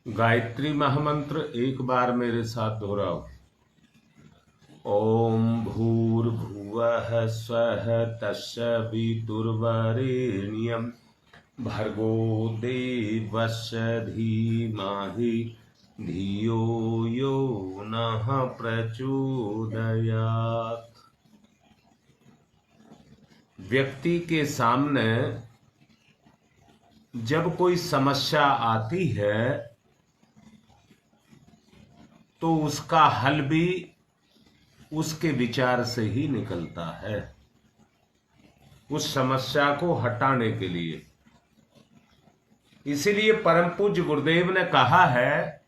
गायत्री महामंत्र एक बार मेरे साथ दोहराओ। ओम भूर्भुवः स्वः तत्सवितुर्वरेण्यं भर्गो देवस्य धीमहि धियो यो नः प्रचोदयात्। व्यक्ति के सामने जब कोई समस्या आती है तो उसका हल भी उसके विचार से ही निकलता है, उस समस्या को हटाने के लिए। इसीलिए परम पूज्य गुरुदेव ने कहा है,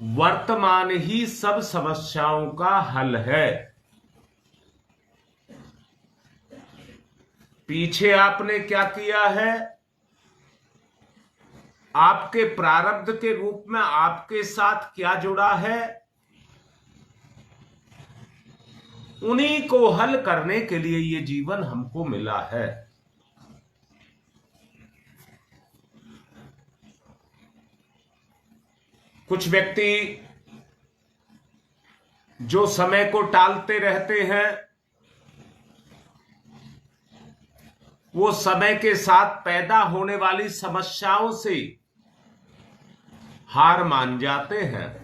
वर्तमान ही सब समस्याओं का हल है। पीछे आपने क्या किया है, आपके प्रारब्ध के रूप में आपके साथ क्या जुड़ा है, उन्हीं को हल करने के लिए ये जीवन हमको मिला है। कुछ व्यक्ति जो समय को टालते रहते हैं, वो समय के साथ पैदा होने वाली समस्याओं से हार मान जाते हैं।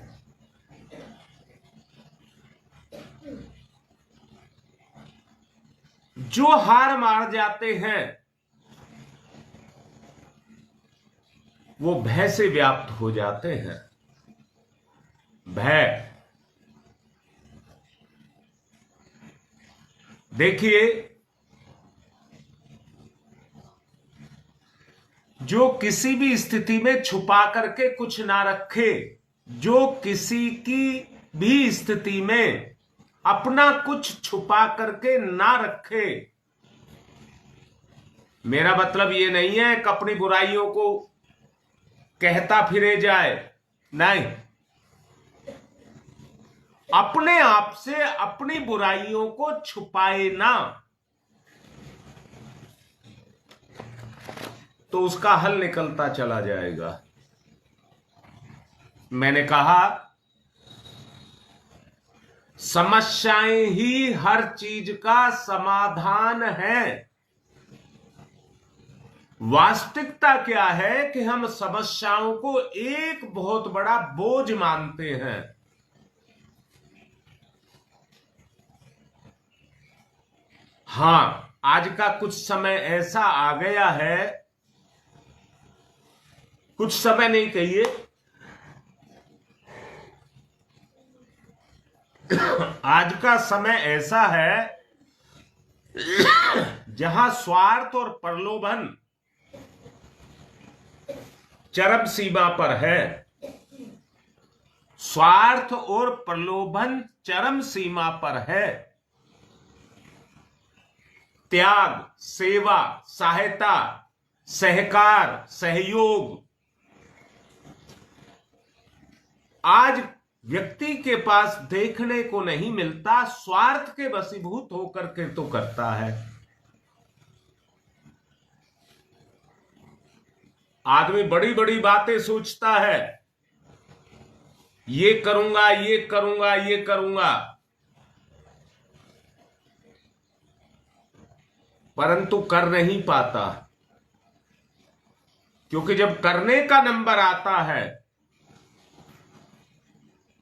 जो हार मान जाते हैं वो भय से व्याप्त हो जाते हैं। भय, देखिए, जो किसी भी स्थिति में छुपा करके कुछ ना रखे, जो किसी की भी स्थिति में अपना कुछ छुपा करके ना रखे, मेरा मतलब ये नहीं है कि अपनी बुराइयों को कहता फिरे जाए, नहीं, अपने आप से अपनी बुराइयों को छुपाए ना, तो उसका हल निकलता चला जाएगा। मैंने कहा, समस्याएं ही हर चीज का समाधान है। वास्तविकता क्या है कि हम समस्याओं को एक बहुत बड़ा बोझ मानते हैं। हां, आज का कुछ समय ऐसा आ गया है, कुछ समय नहीं कहिए, आज का समय ऐसा है जहां स्वार्थ और प्रलोभन चरम सीमा पर है। स्वार्थ और प्रलोभन चरम सीमा पर है। त्याग, सेवा, सहायता, सहकार, सहयोग आज व्यक्ति के पास देखने को नहीं मिलता। स्वार्थ के वशीभूत होकर के तो करता है। आदमी बड़ी बड़ी बातें सोचता है, ये करूंगा, ये करूंगा, ये करूंगा, परंतु कर नहीं पाता। क्योंकि जब करने का नंबर आता है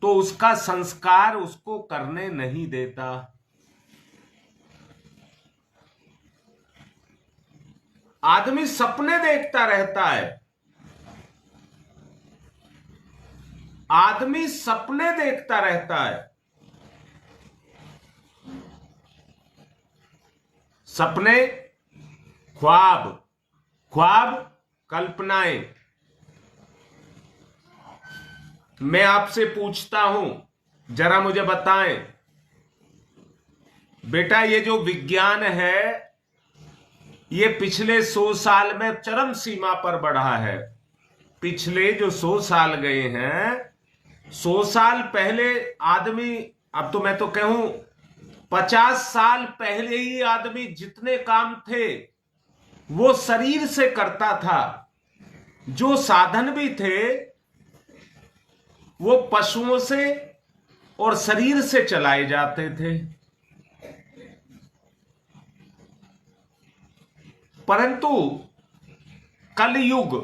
तो उसका संस्कार उसको करने नहीं देता। आदमी सपने देखता रहता है, आदमी सपने देखता रहता है। सपने, ख्वाब, ख्वाब कल्पनाएं। मैं आपसे पूछता हूं, जरा मुझे बताएं, बेटा, ये जो विज्ञान है ये पिछले 100 साल में चरम सीमा पर बढ़ा है। पिछले जो 100 साल गए हैं, 100 साल पहले आदमी, अब तो मैं तो कहूं 50 साल पहले ही आदमी जितने काम थे वो शरीर से करता था। जो साधन भी थे वो पशुओं से और शरीर से चलाए जाते थे। परंतु कलयुग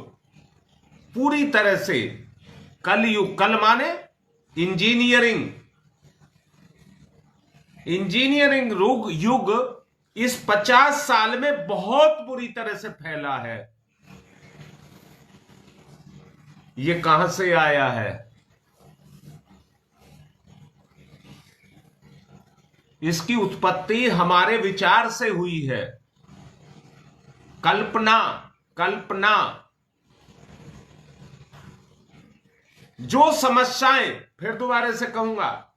पूरी तरह से, कलयुग, कल माने इंजीनियरिंग, इंजीनियरिंग युग इस 50 साल में बहुत बुरी तरह से फैला है। ये कहां से आया है? इसकी उत्पत्ति हमारे विचार से हुई है। कल्पना, कल्पना, जो समस्याएं, फिर दोबारा से कहूंगा,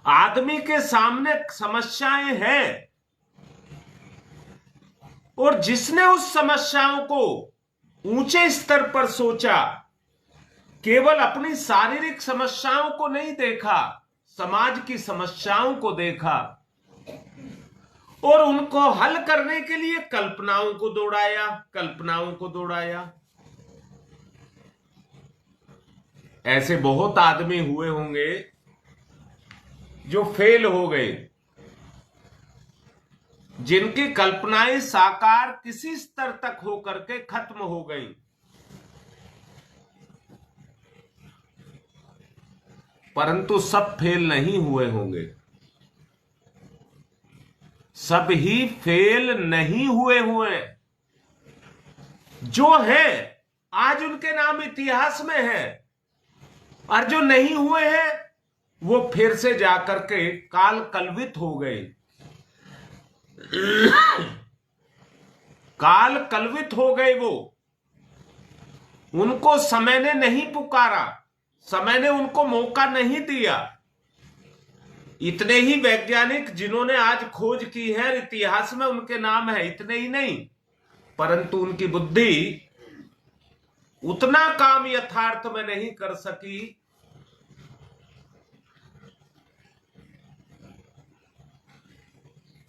आदमी के सामने समस्याएं हैं और जिसने उस समस्याओं को ऊंचे स्तर पर सोचा, केवल अपनी शारीरिक समस्याओं को नहीं देखा, समाज की समस्याओं को देखा और उनको हल करने के लिए कल्पनाओं को दौड़ाया, कल्पनाओं को दौड़ाया। ऐसे बहुत आदमी हुए होंगे जो फेल हो गए, जिनकी कल्पनाएं साकार किसी स्तर तक होकर के खत्म हो गई। परंतु सब फेल नहीं हुए होंगे, सब ही फेल नहीं हुए। जो है आज उनके नाम इतिहास में है, और जो नहीं हुए हैं वो फिर से जाकर के काल कलवित हो गए, काल कलवित हो गए। वो, उनको समय ने नहीं पुकारा, समय ने उनको मौका नहीं दिया। इतने ही वैज्ञानिक जिन्होंने आज खोज की है, इतिहास में उनके नाम है, इतने ही नहीं, परंतु उनकी बुद्धि उतना काम यथार्थ में नहीं कर सकी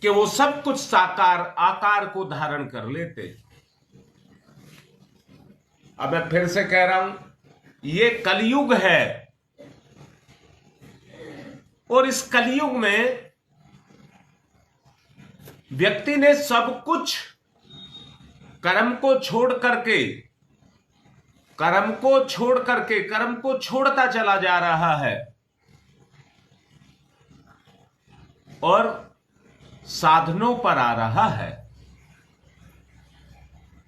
कि वो सब कुछ साकार आकार को धारण कर लेते। अब मैं फिर से कह रहा हूं, ये कलयुग है और इस कलयुग में व्यक्ति ने सब कुछ कर्म को छोड़ करके, कर्म को छोड़ करके, कर्म को छोड़ता चला जा रहा है और साधनों पर आ रहा है।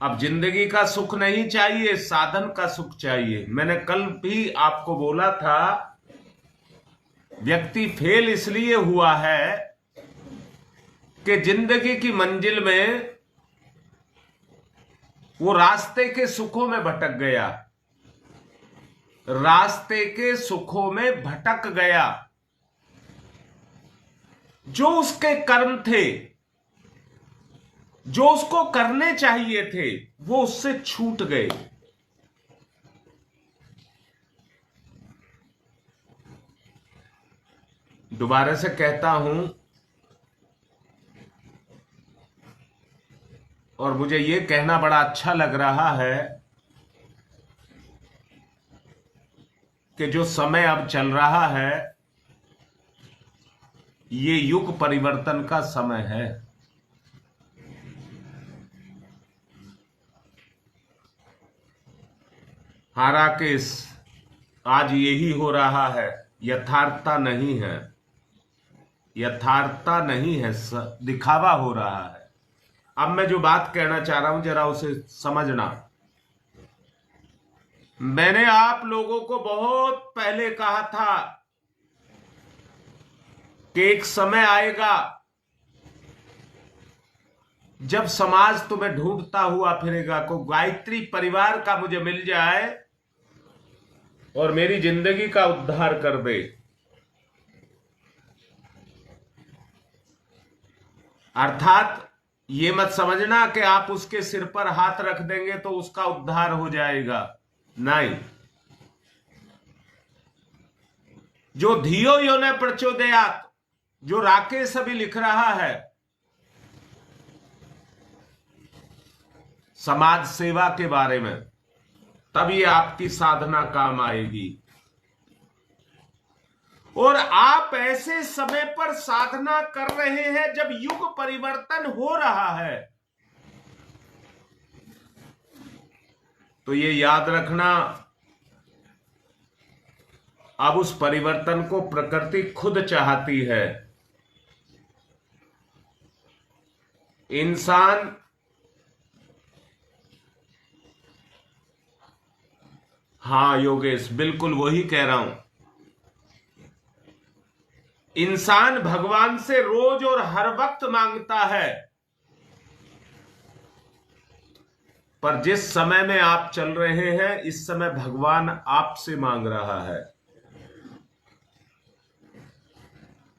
अब जिंदगी का सुख नहीं चाहिए, साधन का सुख चाहिए। मैंने कल भी आपको बोला था, व्यक्ति फेल इसलिए हुआ है कि जिंदगी की मंजिल में वो रास्ते के सुखों में भटक गया, रास्ते के सुखों में भटक गया। जो उसके कर्म थे, जो उसको करने चाहिए थे, वो उससे छूट गए। दोबारा से कहता हूं, और मुझे ये कहना बड़ा अच्छा लग रहा है कि जो समय अब चल रहा है, ये युग परिवर्तन का समय है। हारा केस आज यही हो रहा है, यथार्थता नहीं है, यथार्थता नहीं है, दिखावा हो रहा है। अब मैं जो बात कहना चाह रहा हूं जरा उसे समझना। मैंने आप लोगों को बहुत पहले कहा था कि एक समय आएगा जब समाज तुम्हें ढूंढता हुआ फिरेगा, को गायत्री परिवार का मुझे मिल जाए और मेरी जिंदगी का उद्धार कर दे। अर्थात ये मत समझना कि आप उसके सिर पर हाथ रख देंगे तो उसका उद्धार हो जाएगा, नहीं। जो धियो यो न प्रचोदयात, जो राकेश अभी लिख रहा है, समाज सेवा के बारे में, तब ये आपकी साधना काम आएगी। और आप ऐसे समय पर साधना कर रहे हैं जब युग परिवर्तन हो रहा है। तो ये याद रखना, अब उस परिवर्तन को प्रकृति खुद चाहती है। इंसान हाँ योगेश, बिल्कुल वही कह रहा हूं। इंसान भगवान से रोज और हर वक्त मांगता है, पर जिस समय में आप चल रहे हैं इस समय भगवान आपसे मांग रहा है।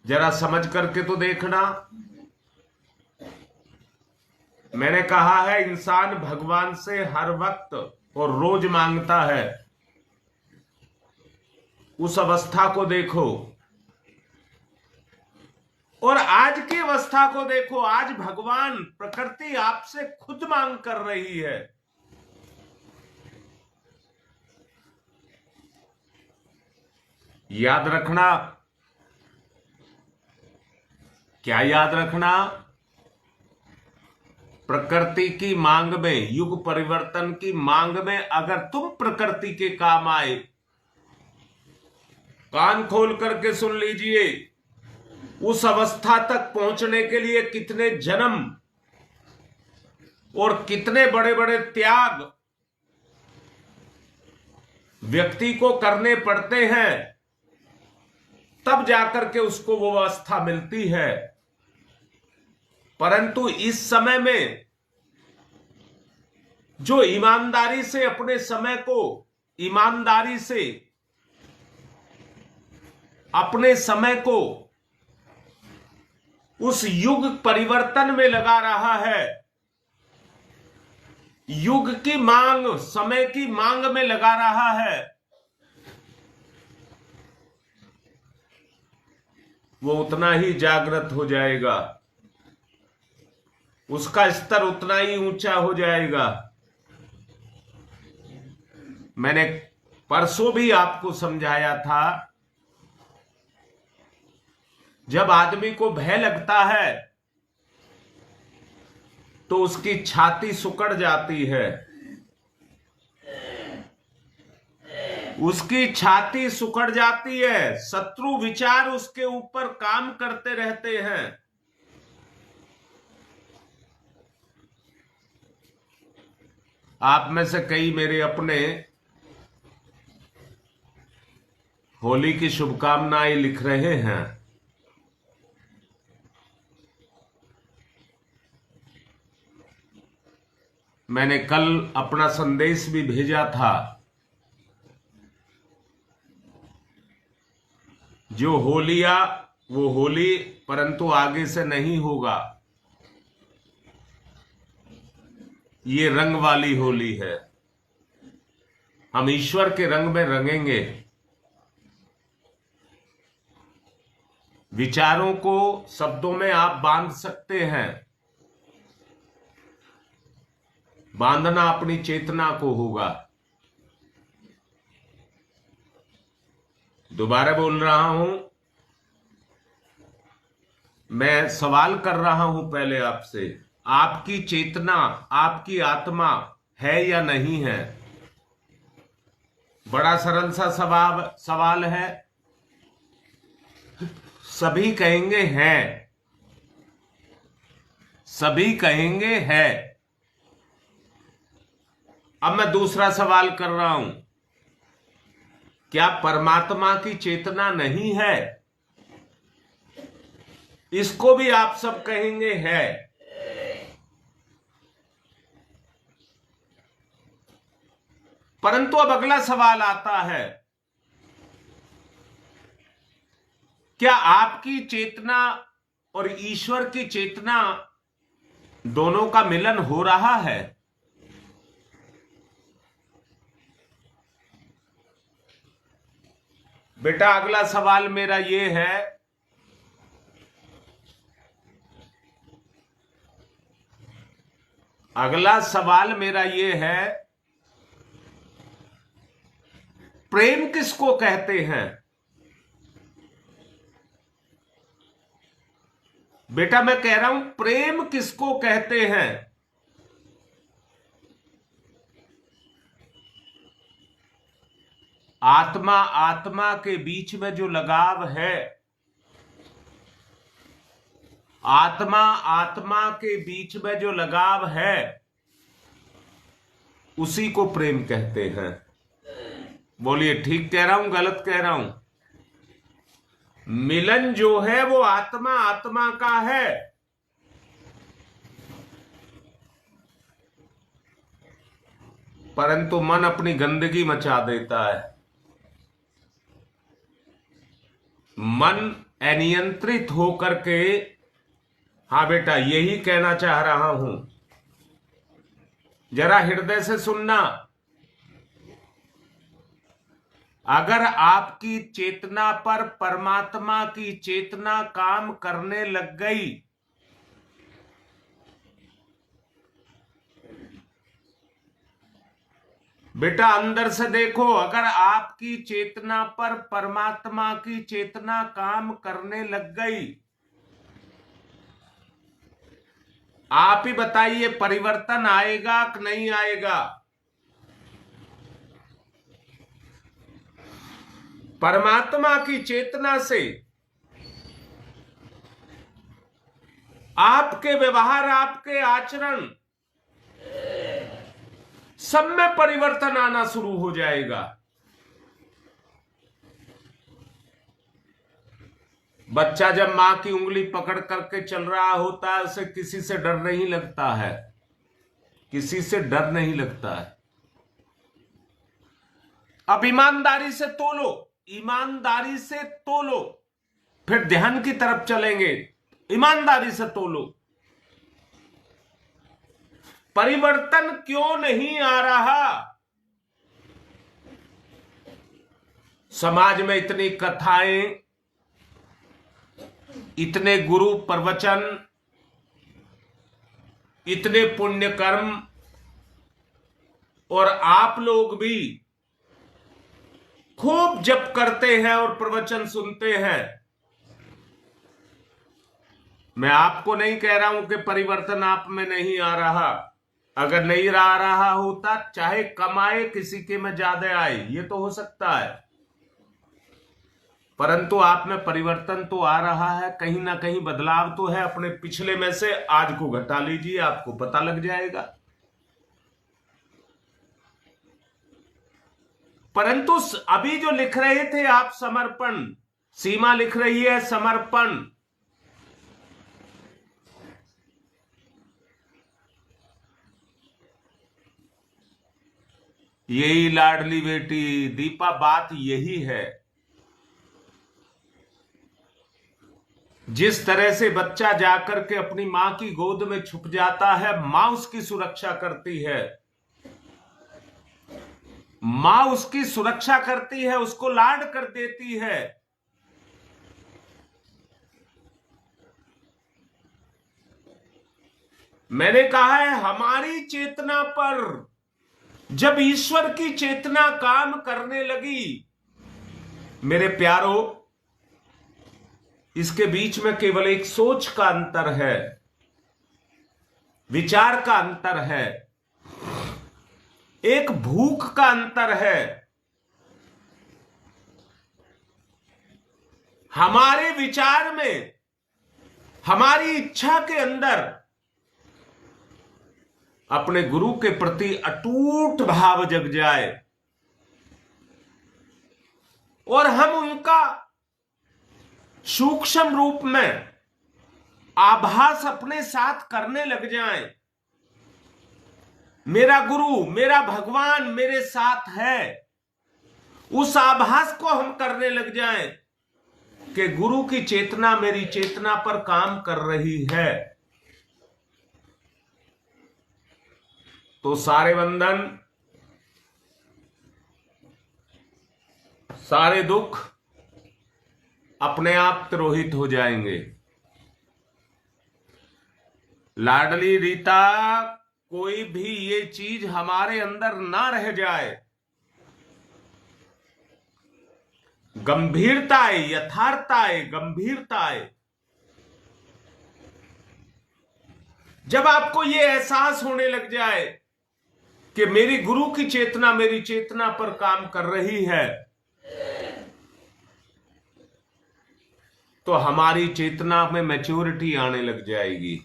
जरा समझ करके तो देखना। मैंने कहा है इंसान भगवान से हर वक्त और रोज मांगता है। उस अवस्था को देखो और आज की अवस्था को देखो। आज भगवान प्रकृति आपसे खुद मांग कर रही है। याद रखना, क्या याद रखना? प्रकृति की मांग में, युग परिवर्तन की मांग में अगर तुम प्रकृति के काम आए, कान खोल करके सुन लीजिए, उस अवस्था तक पहुंचने के लिए कितने जन्म और कितने बड़े बड़े त्याग व्यक्ति को करने पड़ते हैं, तब जाकर के उसको वो अवस्था मिलती है। परंतु इस समय में जो ईमानदारी से अपने समय को, ईमानदारी से अपने समय को उस युग परिवर्तन में लगा रहा है, युग की मांग, समय की मांग में लगा रहा है, वो उतना ही जागृत हो जाएगा, उसका स्तर उतना ही ऊंचा हो जाएगा। मैंने परसों भी आपको समझाया था, जब आदमी को भय लगता है तो उसकी छाती सिकुड़ जाती है, उसकी छाती सिकुड़ जाती है, शत्रु विचार उसके ऊपर काम करते रहते हैं। आप में से कई मेरे अपने होली की शुभकामनाएं लिख रहे हैं। मैंने कल अपना संदेश भी भेजा था, जो हो लिया वो होली, परंतु आगे से नहीं होगा। ये रंग वाली होली है, हम ईश्वर के रंग में रंगेंगे। विचारों को शब्दों में आप बांध सकते हैं, बांधना अपनी चेतना को होगा। दोबारा बोल रहा हूं, मैं सवाल कर रहा हूं पहले आपसे, आपकी चेतना, आपकी आत्मा है या नहीं है? बड़ा सरल सा सवाल है। सभी कहेंगे हैं, सभी कहेंगे है। अब मैं दूसरा सवाल कर रहा हूं, क्या परमात्मा की चेतना नहीं है? इसको भी आप सब कहेंगे है। परंतु अब अगला सवाल आता है, क्या आपकी चेतना और ईश्वर की चेतना दोनों का मिलन हो रहा है? बेटा अगला सवाल मेरा ये है, अगला सवाल मेरा ये है, प्रेम किसको कहते हैं? बेटा मैं कह रहा हूं प्रेम किसको कहते हैं? आत्मा आत्मा के बीच में जो लगाव है, आत्मा आत्मा के बीच में जो लगाव है, उसी को प्रेम कहते हैं। बोलिए ठीक कह रहा हूं गलत कह रहा हूं? मिलन जो है वो आत्मा आत्मा का है, परंतु मन अपनी गंदगी मचा देता है। मन अनियंत्रित होकर के, हाँ बेटा यही कहना चाह रहा हूं, जरा हृदय से सुनना। अगर आपकी चेतना पर परमात्मा की चेतना काम करने लग गई, बेटा अंदर से देखो, अगर आपकी चेतना पर परमात्मा की चेतना काम करने लग गई, आप ही बताइए परिवर्तन आएगा कि नहीं आएगा? परमात्मा की चेतना से आपके व्यवहार, आपके आचरण, सब में परिवर्तन आना शुरू हो जाएगा। बच्चा जब मां की उंगली पकड़ करके चल रहा होता है, उसे किसी से डर नहीं लगता है, किसी से डर नहीं लगता है। अब ईमानदारी से तोलो, ईमानदारी से तोलो, फिर ध्यान की तरफ चलेंगे। ईमानदारी से तोलो, परिवर्तन क्यों नहीं आ रहा? समाज में इतनी कथाएं, इतने गुरु प्रवचन, इतने पुण्य कर्म, और आप लोग भी खूब जप करते हैं और प्रवचन सुनते हैं। मैं आपको नहीं कह रहा हूं कि परिवर्तन आप में नहीं आ रहा। अगर नहीं आ रहा होता, चाहे कमाए किसी के में ज्यादा आए, ये तो हो सकता है, परंतु आप में परिवर्तन तो आ रहा है, कहीं ना कहीं बदलाव तो है। अपने पिछले में से आज को घटा लीजिए, आपको पता लग जाएगा। परंतु अभी जो लिख रहे थे आप समर्पण, सीमा लिख रही है समर्पण। यही लाडली बेटी दीपा, बात यही है। जिस तरह से बच्चा जाकर के अपनी मां की गोद में छुप जाता है, मां उसकी सुरक्षा करती है, मां उसकी सुरक्षा करती है, उसको लाड कर देती है। मैंने कहा है हमारी चेतना पर जब ईश्वर की चेतना काम करने लगी, मेरे प्यारों, इसके बीच में केवल एक सोच का अंतर है, विचार का अंतर है, एक भूख का अंतर है। हमारे विचार में, हमारी इच्छा के अंदर अपने गुरु के प्रति अटूट भाव जग जाए और हम उनका सूक्ष्म रूप में आभास अपने साथ करने लग जाएं। मेरा गुरु, मेरा भगवान मेरे साथ है, उस आभास को हम करने लग जाएं कि गुरु की चेतना मेरी चेतना पर काम कर रही है, तो सारे बंधन, सारे दुख अपने आप तिरोहित हो जाएंगे। लाडली रीता, कोई भी ये चीज हमारे अंदर ना रह जाए, गंभीरता आए, यथार्थता आए, गंभीरता आए। जब आपको यह एहसास होने लग जाए कि मेरी गुरु की चेतना मेरी चेतना पर काम कर रही है, तो हमारी चेतना में मैच्योरिटी आने लग जाएगी,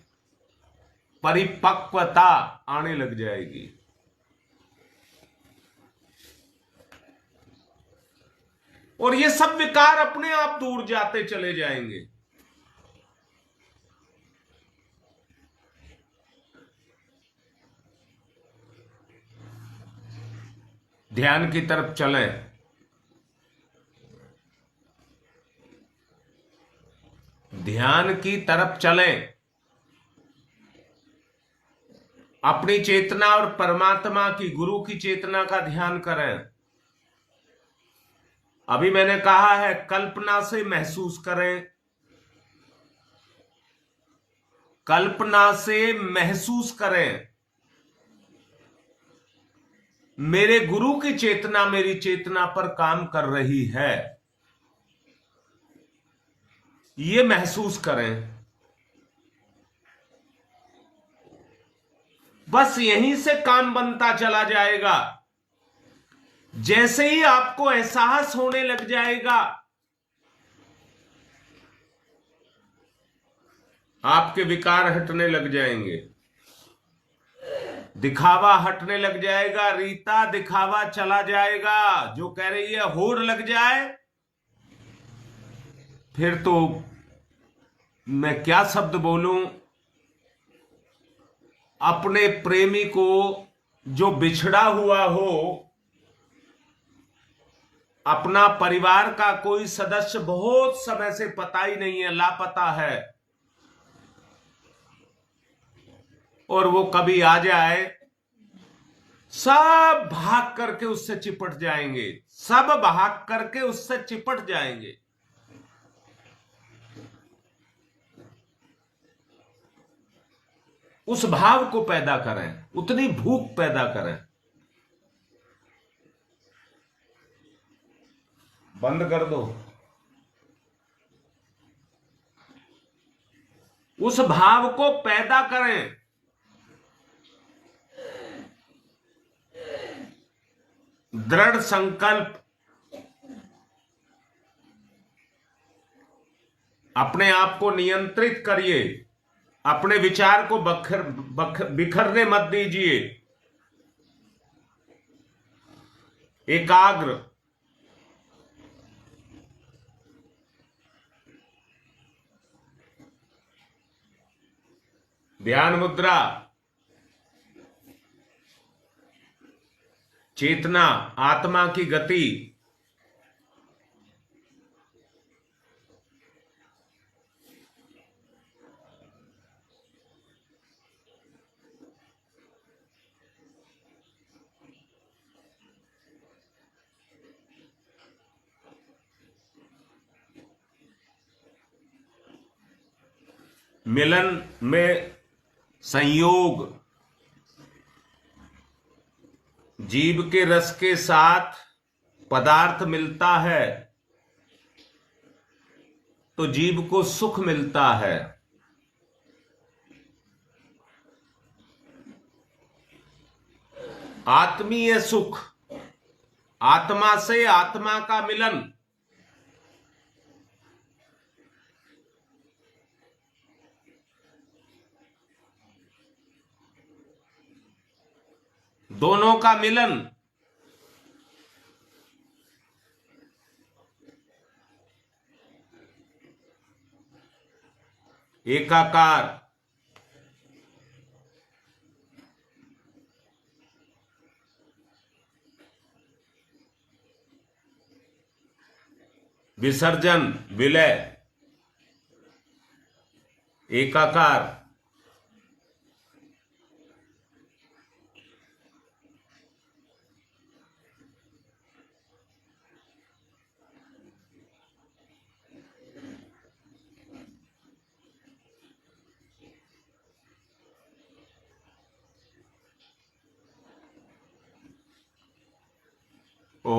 परिपक्वता आने लग जाएगी। और ये सब विकार अपने आप दूर जाते चले जाएंगे। ध्यान की तरफ चलें। ध्यान की तरफ चलें। अपनी चेतना और परमात्मा की, गुरु की चेतना का ध्यान करें। अभी मैंने कहा है कल्पना से महसूस करें, कल्पना से महसूस करें मेरे गुरु की चेतना मेरी चेतना पर काम कर रही है, ये महसूस करें। बस यहीं से काम बनता चला जाएगा। जैसे ही आपको एहसास होने लग जाएगा, आपके विकार हटने लग जाएंगे, दिखावा हटने लग जाएगा, रीता दिखावा चला जाएगा। जो कह रही है होड़ लग जाए, फिर तो मैं क्या शब्द बोलूं। अपने प्रेमी को जो बिछड़ा हुआ हो, अपना परिवार का कोई सदस्य बहुत समय से पता ही नहीं है, लापता है, और वो कभी आ जाए, सब भाग करके उससे चिपट जाएंगे, सब भाग करके उससे चिपट जाएंगे। उस भाव को पैदा करें, उतनी भूख पैदा करें। बंद कर दो। उस भाव को पैदा करें। दृढ़ संकल्प। अपने आप को नियंत्रित करिए, अपने विचार को बिखरने मत दीजिए। एकाग्र। ध्यान मुद्रा। चेतना, आत्मा की गति। मिलन में संयोग, जीव के रस के साथ पदार्थ मिलता है तो जीव को सुख मिलता है। आत्मीय सुख, आत्मा से आत्मा का मिलन। दोनों का मिलन। एकाकार। विसर्जन, विलय। एकाकार। ओ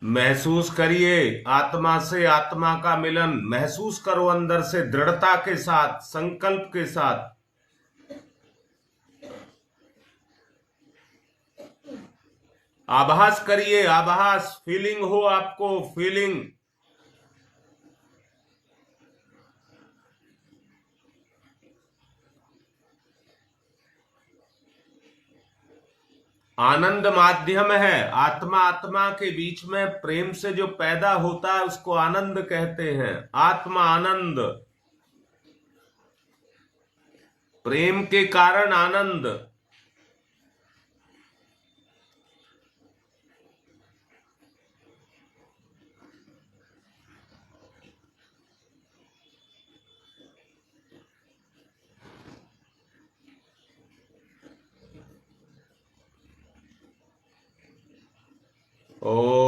महसूस करिए आत्मा से आत्मा का मिलन, महसूस करो अंदर से दृढ़ता के साथ, संकल्प के साथ। आभास करिए, आभास, फीलिंग हो आपको, फीलिंग। आनंद माध्यम है। आत्मा आत्मा के बीच में प्रेम से जो पैदा होता है उसको आनंद कहते हैं। आत्मा आनंद, प्रेम के कारण आनंद। ओ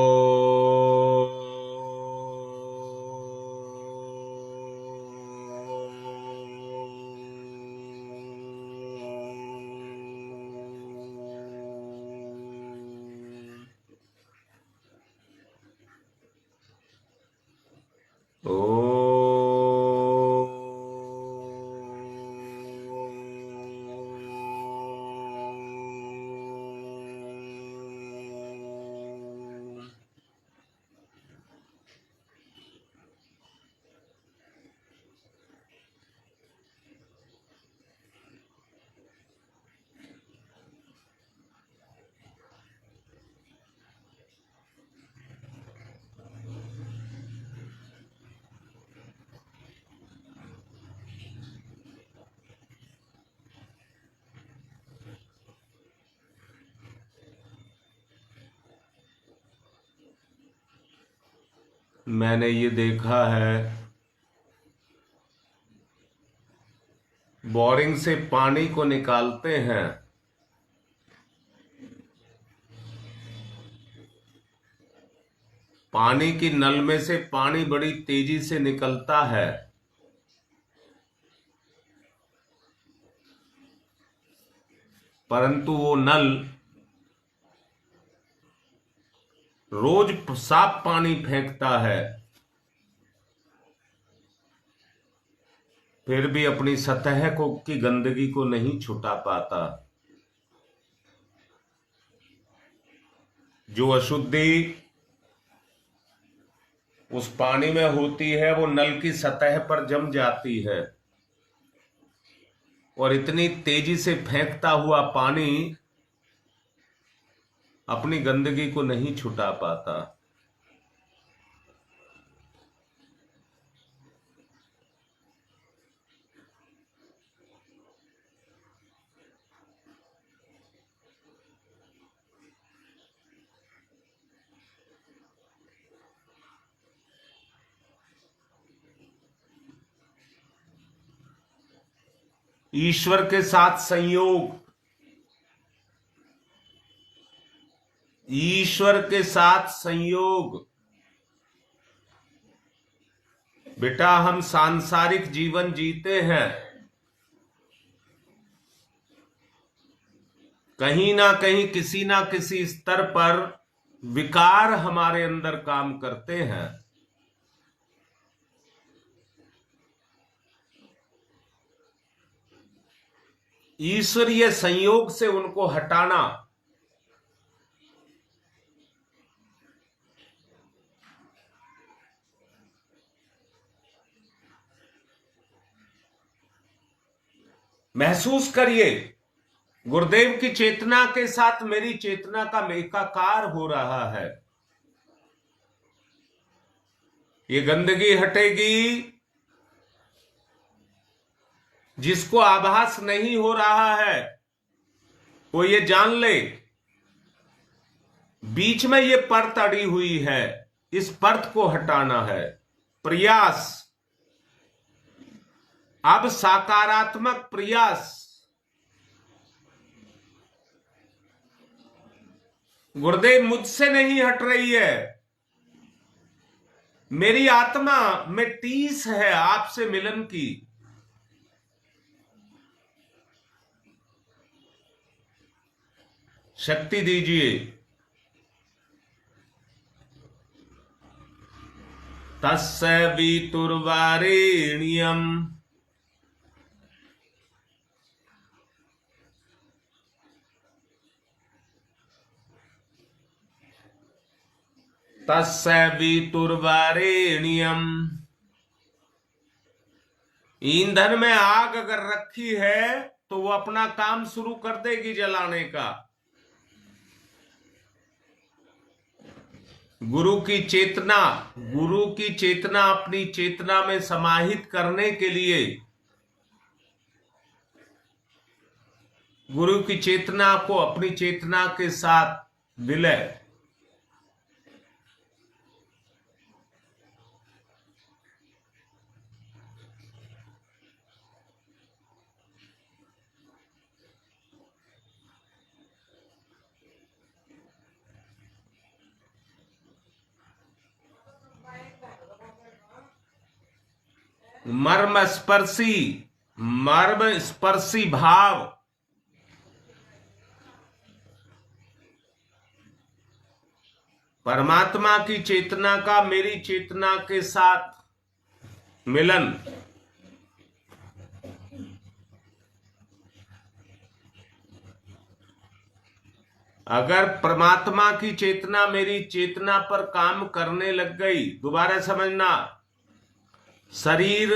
मैंने ये देखा है, बोरिंग से पानी को निकालते हैं, पानी की नल में से पानी बड़ी तेजी से निकलता है, परंतु वो नल रोज साफ पानी फेंकता है, फिर भी अपनी सतह को की गंदगी को नहीं छुटा पाता। जो अशुद्धि उस पानी में होती है वो नल की सतह पर जम जाती है, और इतनी तेजी से फेंकता हुआ पानी अपनी गंदगी को नहीं छुटा पाता। ईश्वर के साथ संयोग, ईश्वर के साथ संयोग। बेटा हम सांसारिक जीवन जीते हैं, कहीं ना कहीं किसी ना किसी स्तर पर विकार हमारे अंदर काम करते हैं। ईश्वरीय संयोग से उनको हटाना, महसूस करिए गुरुदेव की चेतना के साथ मेरी चेतना का एकाकार हो रहा है। ये गंदगी हटेगी। जिसको आभास नहीं हो रहा है वो ये जान ले, बीच में ये परत अड़ी हुई है, इस परत को हटाना है। प्रयास, अब सकारात्मक प्रयास। गुरुदेव मुझसे नहीं हट रही है, मेरी आत्मा में टीस है आपसे मिलन की। शक्ति दीजिए। तस्य वितुर्वरेण्यम् तस्य वितुर्वरेण्यम्। ईंधन में आग अगर रखी है तो वो अपना काम शुरू कर देगी जलाने का। गुरु की चेतना अपनी चेतना में समाहित करने के लिए, गुरु की चेतना को अपनी चेतना के साथ विलय, मर्म स्पर्शी भाव, परमात्मा की चेतना का मेरी चेतना के साथ मिलन, अगर परमात्मा की चेतना मेरी चेतना पर काम करने लग गई, दोबारा समझना, शरीर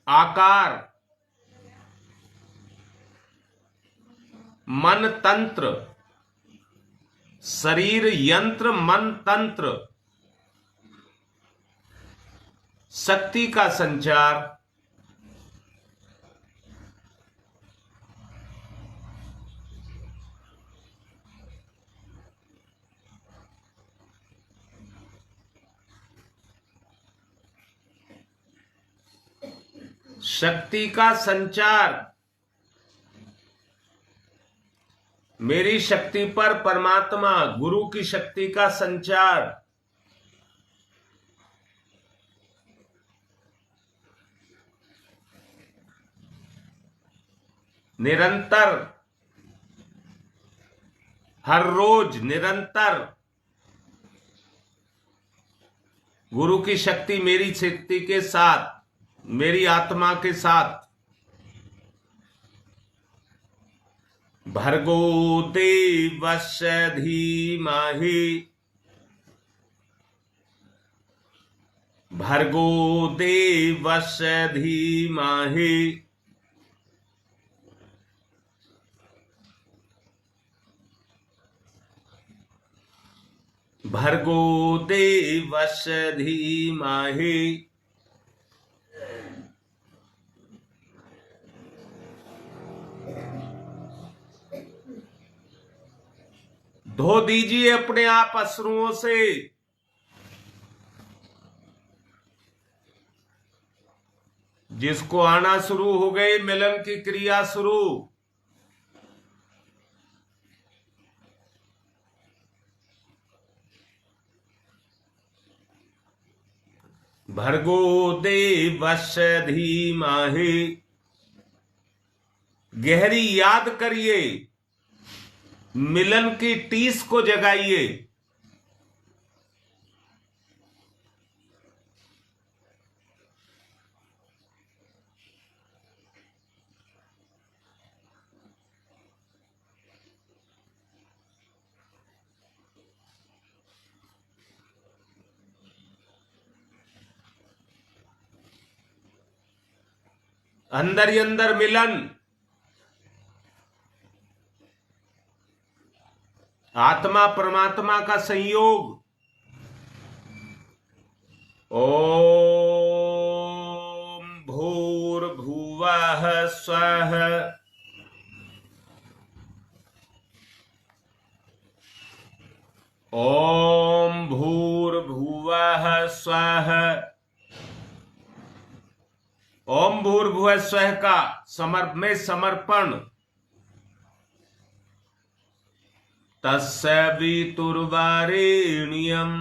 आकार, मन तंत्र, शरीर यंत्र, मन तंत्र, शक्ति का संचार, शक्ति का संचार, मेरी शक्ति पर परमात्मा गुरु की शक्ति का संचार, निरंतर, हर रोज निरंतर गुरु की शक्ति मेरी शक्ति के साथ, मेरी आत्मा के साथ, भर्गो देवस्य धीमहि, भर्गो देवस्य धीमहि, भर्गो देवस्य धीमहि। धो दीजिए अपने आप अश्रुओं से, जिसको आना शुरू हो गई मिलन की क्रिया शुरू, भर्गो देवस्य धीमहि। गहरी याद करिए, मिलन की टीस को जगाइए। अंदर ही अंदर मिलन, आत्मा परमात्मा का संयोग। ओम भूर्भुवः स्वः, ओम भूर्भुवः स्वः। ओम भूर्भुवः स्वः का समर्पण। तस्य वितुर्वरेण्यम्।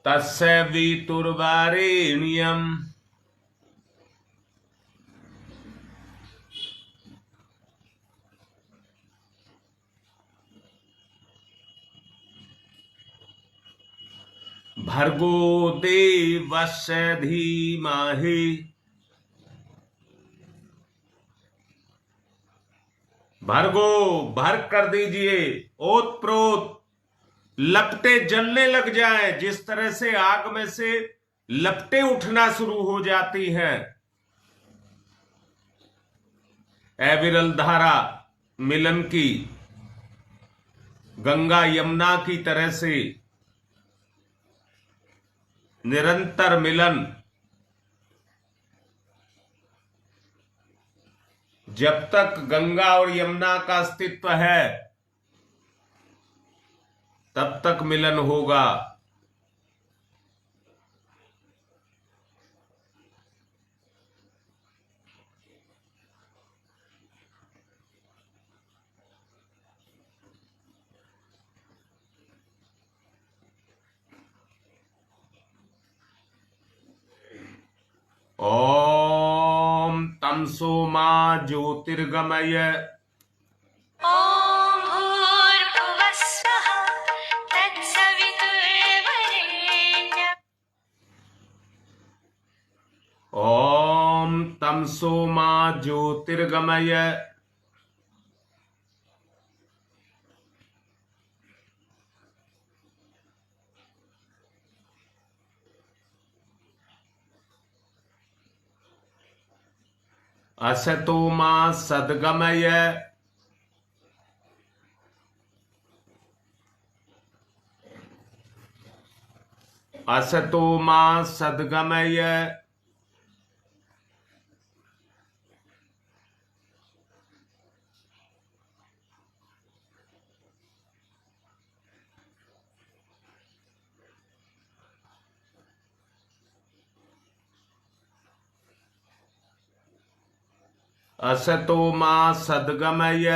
तस्य वितुर्वरेण्यम् भर्गो देवस्य धीमहि भर्गो भर कर दीजिए, ओत प्रोत लपटे जलने लग जाएं, जिस तरह से आग में से लपटे उठना शुरू हो जाती हैं। अविरल धारा मिलन की, गंगा यमुना की तरह से निरंतर मिलन, जब तक गंगा और यमुना का अस्तित्व है तब तक मिलन होगा। ओम तमसो मा ज्योतिर्गमय। ॐ भूर्भुवस्सुः तत्सवितुर्वरेण्यम्। ओम तमसो मा ज्योतिर्गमय। असतो मा सद्गमय। असतो मा सद्गमय। असतो मा सद्गमय।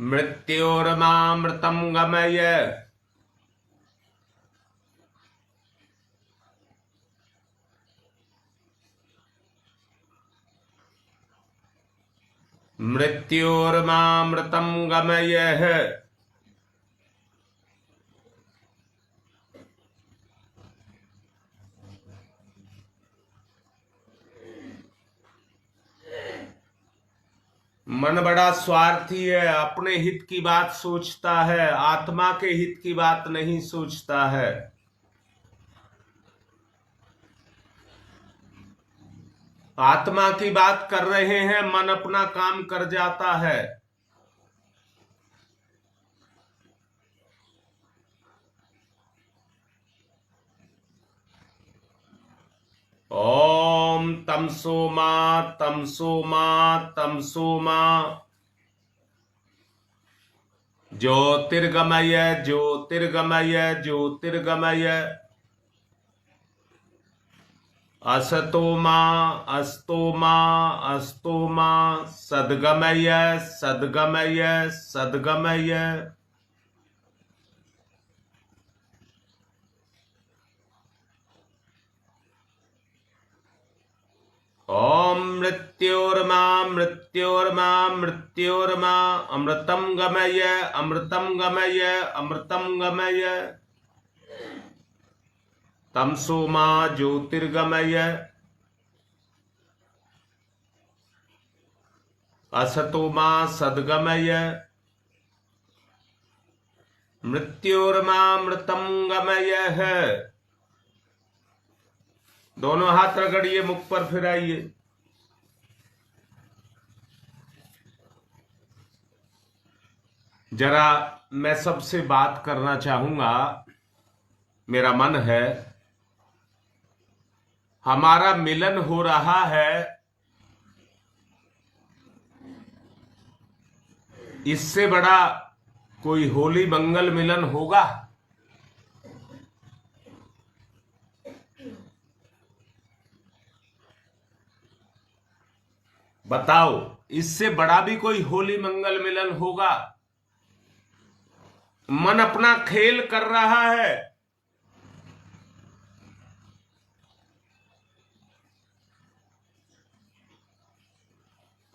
मृत्योर्मामृतं गमय। मृत्योर्मामृतं गमय। मन बड़ा स्वार्थी है, अपने हित की बात सोचता है, आत्मा के हित की बात नहीं सोचता है। आत्मा की बात कर रहे हैं, मन अपना काम कर जाता है। ओम तमसो मा तमसो मा तमसो मा ज्योतिर्गमय ज्योतिर्गमय ज्योतिर्गमय। असतो मा अस्तो मा अस्तो मा सद्गमय सद्गमय सद्गमय। ओम मृत्योर्मा मृत्योर्मा मृत्योर्मा अमृतं गमय अमृतं गमय अमृतं गमय। तमसो मा ज्योतिर्गमय। असतो मा सद्गमय। मृत्योर्मा मृतं गमय है। दोनों हाथ रगड़िए, मुख पर फिराइए। जरा मैं सबसे बात करना चाहूंगा। मेरा मन है, हमारा मिलन हो रहा है, इससे बड़ा कोई होली मंगल मिलन होगा? बताओ, इससे बड़ा भी कोई होली मंगल मिलन होगा? मन अपना खेल कर रहा है।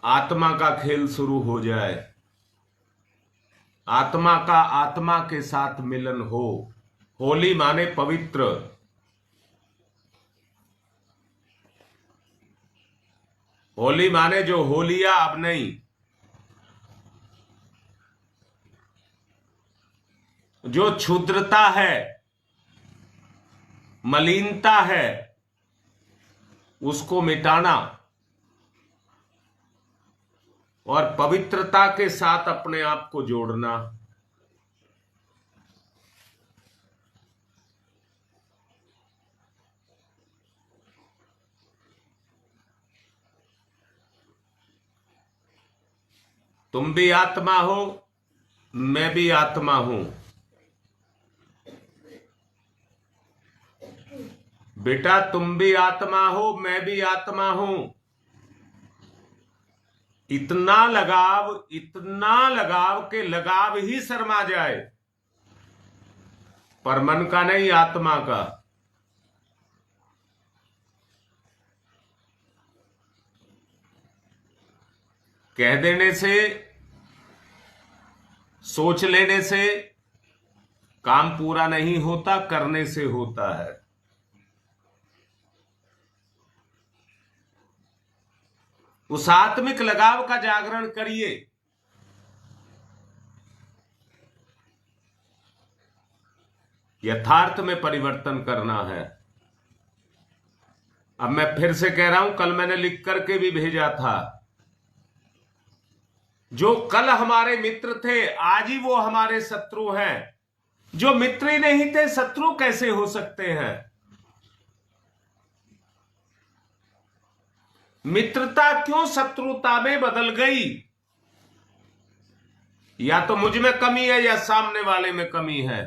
आत्मा का खेल शुरू हो जाए, आत्मा का आत्मा के साथ मिलन हो। होली माने पवित्र। होली माने जो होलिया अब नहीं, जो क्षुद्रता है, मलिनता है, उसको मिटाना और पवित्रता के साथ अपने आप को जोड़ना। तुम भी आत्मा हो, मैं भी आत्मा हूं। बेटा तुम भी आत्मा हो, मैं भी आत्मा हूं। इतना लगाव के लगाव ही शर्मा जाए, पर मन का नहीं, आत्मा का। कह देने से, सोच लेने से काम पूरा नहीं होता, करने से होता है। उस आत्मिक लगाव का जागरण करिए। यथार्थ में परिवर्तन करना है। अब मैं फिर से कह रहा हूं, कल मैंने लिख करके भी भेजा था, जो कल हमारे मित्र थे आज ही वो हमारे शत्रु हैं। जो मित्र ही नहीं थे, शत्रु कैसे हो सकते हैं? मित्रता क्यों शत्रुता में बदल गई? या तो मुझ में कमी है या सामने वाले में कमी है।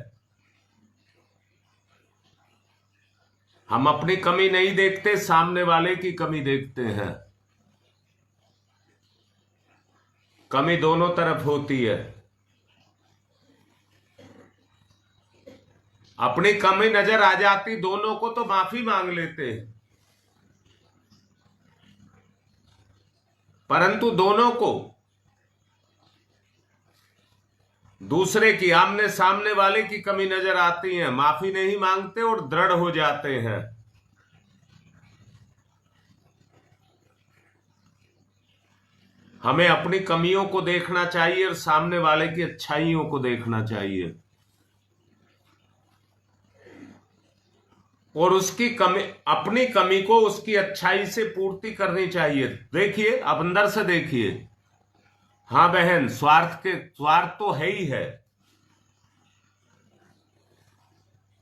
हम अपनी कमी नहीं देखते, सामने वाले की कमी देखते हैं। कमी दोनों तरफ होती है। अपनी कमी नजर आ जाती दोनों को तो माफी मांग लेते हैं, परंतु दोनों को दूसरे की, आमने सामने वाले की कमी नजर आती है, माफी नहीं मांगते और दृढ़ हो जाते हैं। हमें अपनी कमियों को देखना चाहिए और सामने वाले की अच्छाइयों को देखना चाहिए, और उसकी कमी, अपनी कमी को उसकी अच्छाई से पूर्ति करनी चाहिए। देखिए, अब अंदर से देखिए। हाँ बहन, स्वार्थ तो है ही है।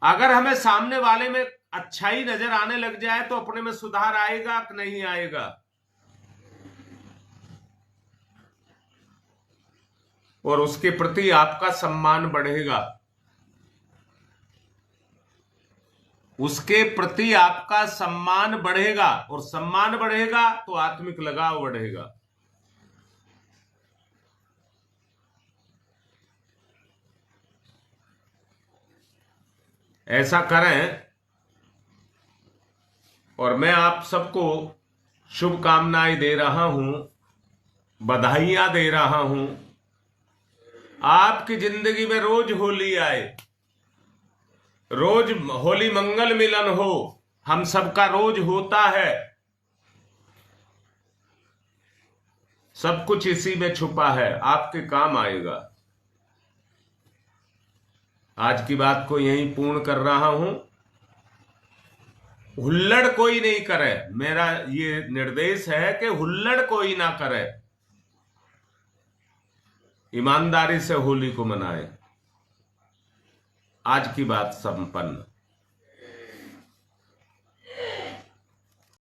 अगर हमें सामने वाले में अच्छाई नजर आने लग जाए तो अपने में सुधार आएगा कि नहीं आएगा? और उसके प्रति आपका सम्मान बढ़ेगा। उसके प्रति आपका सम्मान बढ़ेगा, और सम्मान बढ़ेगा तो आत्मिक लगाव बढ़ेगा। ऐसा करें, और मैं आप सबको शुभकामनाएं दे रहा हूं, बधाइयां दे रहा हूं। आपकी जिंदगी में रोज होली आए, रोज होली मंगल मिलन हो। हम सबका रोज होता है। सब कुछ इसी में छुपा है, आपके काम आएगा। आज की बात को यहीं पूर्ण कर रहा हूं। हुल्लड़ कोई नहीं करे, मेरा ये निर्देश है कि हुल्लड़ कोई ना करे। ईमानदारी से होली को मनाए। आज की बात संपन्न।